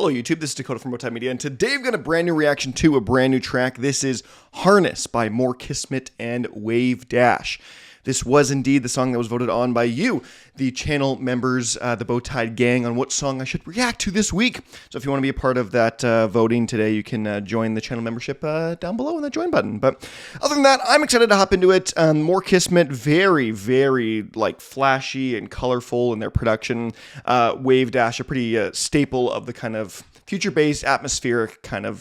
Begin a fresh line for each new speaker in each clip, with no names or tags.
Hello YouTube, this is Dakota from Bowtied Media, and today we've got a brand new reaction to a brand new track. This is Harness by More Kismet and Wavedash. This was indeed the song that was voted on by you, the channel members, the Bowtied gang, on what song I should react to this week. So if you want to be a part of that voting today, you can join the channel membership down below in the join button. But other than that, I'm excited to hop into it. More Kismet, very, very like flashy and colorful in their production. Wavedash, a pretty staple of the kind of future-based, atmospheric kind of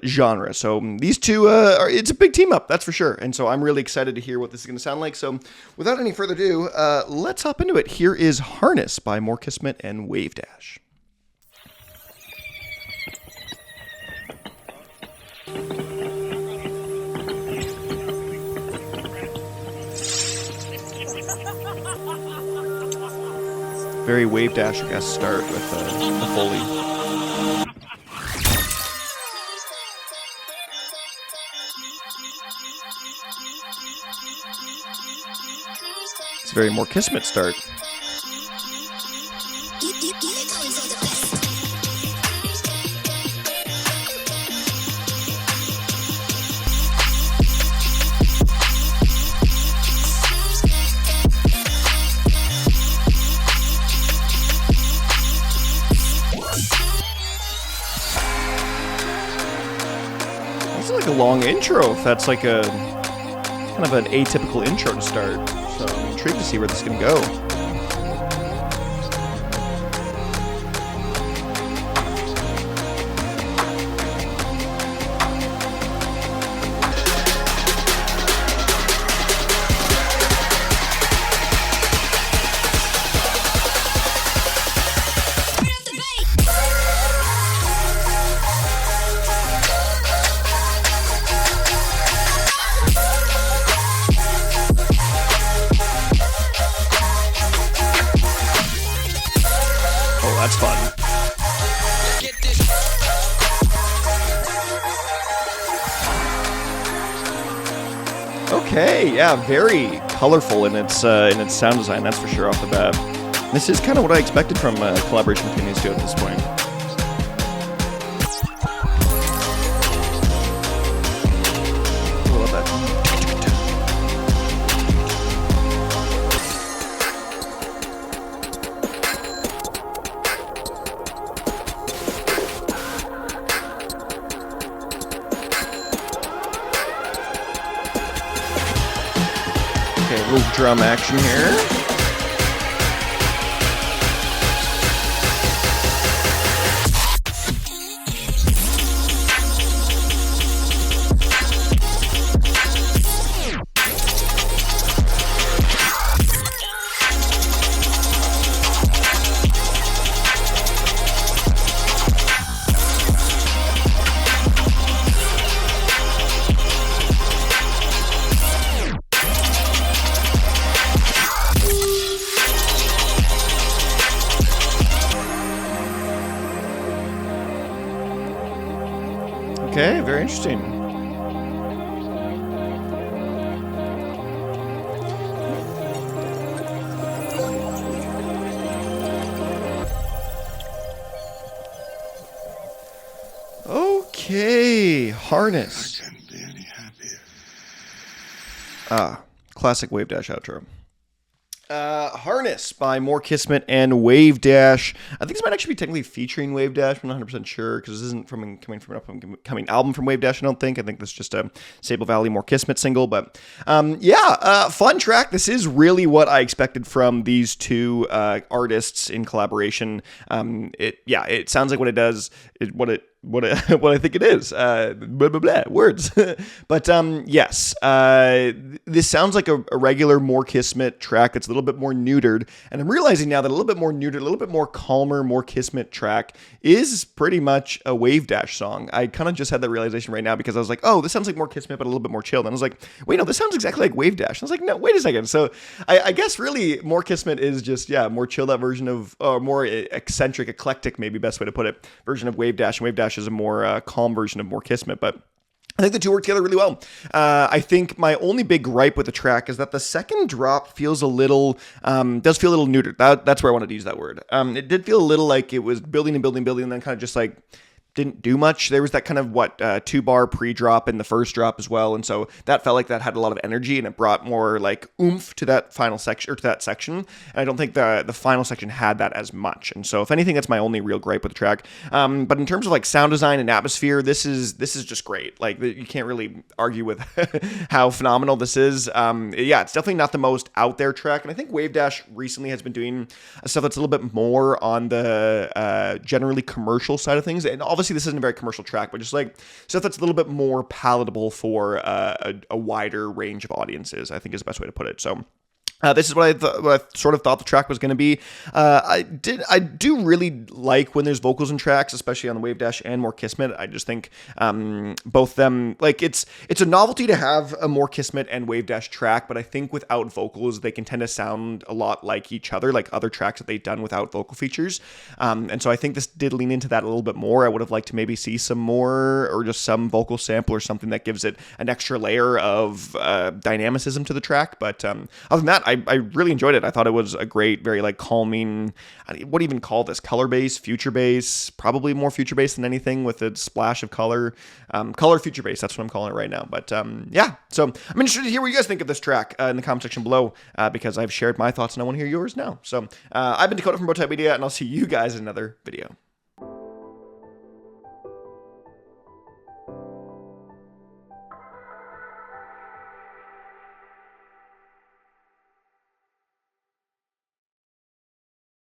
genre. So these two, it's a big team up, that's for sure. And so I'm really excited to hear what this is going to sound like. So without any further ado, let's hop into it. Here is Harness by More Kismet and Wavedash. Very Wavedash-esque start with the Foley. It's a very More Kismet start. It's like a long intro, if that's like a kind of an atypical intro to start. So I'm intrigued to see where this is going to go. That's fun. Okay, yeah, very colorful in its sound design, that's for sure off the bat. This is kind of what I expected from a collaboration between these two at this point. I love that. Okay, a little drum action here. Okay, very interesting. Okay, Harness.
I can't be any happier.
Classic Wavedash outro. Harness by More Kismet and Wavedash. I think this might actually be technically featuring Wavedash. I'm not 100% sure because this isn't coming from an upcoming album from Wavedash, I don't think. I think this is just a Sable Valley More Kismet single. But fun track. This is really what I expected from these two artists in collaboration. It sounds like what it does, what I think it is. Blah, blah, blah, words. But yes, this sounds like a regular More Kismet track that's a little bit more neutered. And I'm realizing now that a little bit more neutered, a little bit more calmer, More Kismet track is pretty much a Wavedash song. I kind of just had that realization right now because I was like, oh, this sounds like More Kismet, but a little bit more chilled. And I was like, wait, no, this sounds exactly like Wavedash. And I was like, no, wait a second. So I guess really More Kismet is just, more chilled out version of, or more eccentric, eclectic, maybe best way to put it, version of Wavedash. And Wavedash is a more calm version of More Kismet. But I think the two work together really well. I think my only big gripe with the track is that the second drop feels a little, does feel a little neutered. That's where I wanted to use that word. It did feel a little like it was building and building, and then kind of just like didn't do much. There was that kind of 2-bar pre-drop in the first drop as well, and so that felt like that had a lot of energy and it brought more like oomph to that final section, or to that section. And I don't think the final section had that as much. And so if anything, that's my only real gripe with the track. But in terms of like sound design and atmosphere, this is just great. Like you can't really argue with how phenomenal this is. Yeah, it's definitely not the most out there track, and I think Wavedash recently has been doing stuff that's a little bit more on the generally commercial side of things, and obviously this isn't a very commercial track, but just like stuff that's a little bit more palatable for a wider range of audiences, I think is the best way to put it. So this is what I sort of thought the track was going to be. I do really like when there's vocals in tracks, especially on the Wavedash and More Kismet. I just think both them, like it's a novelty to have a More Kismet and Wavedash track, but I think without vocals, they can tend to sound a lot like each other, like other tracks that they've done without vocal features. And so I think this did lean into that a little bit more. I would have liked to maybe see some more, or just some vocal sample or something that gives it an extra layer of dynamicism to the track. But other than that, I really enjoyed it. I thought it was a great, very like calming, what do you even call this? Color bass, future bass, probably more future bass than anything, with a splash of color. Color future bass, that's what I'm calling it right now. But yeah, so I'm interested to hear what you guys think of this track in the comment section below, because I've shared my thoughts and I want to hear yours now. So I've been Dakota from Bowtied Media, and I'll see you guys in another video.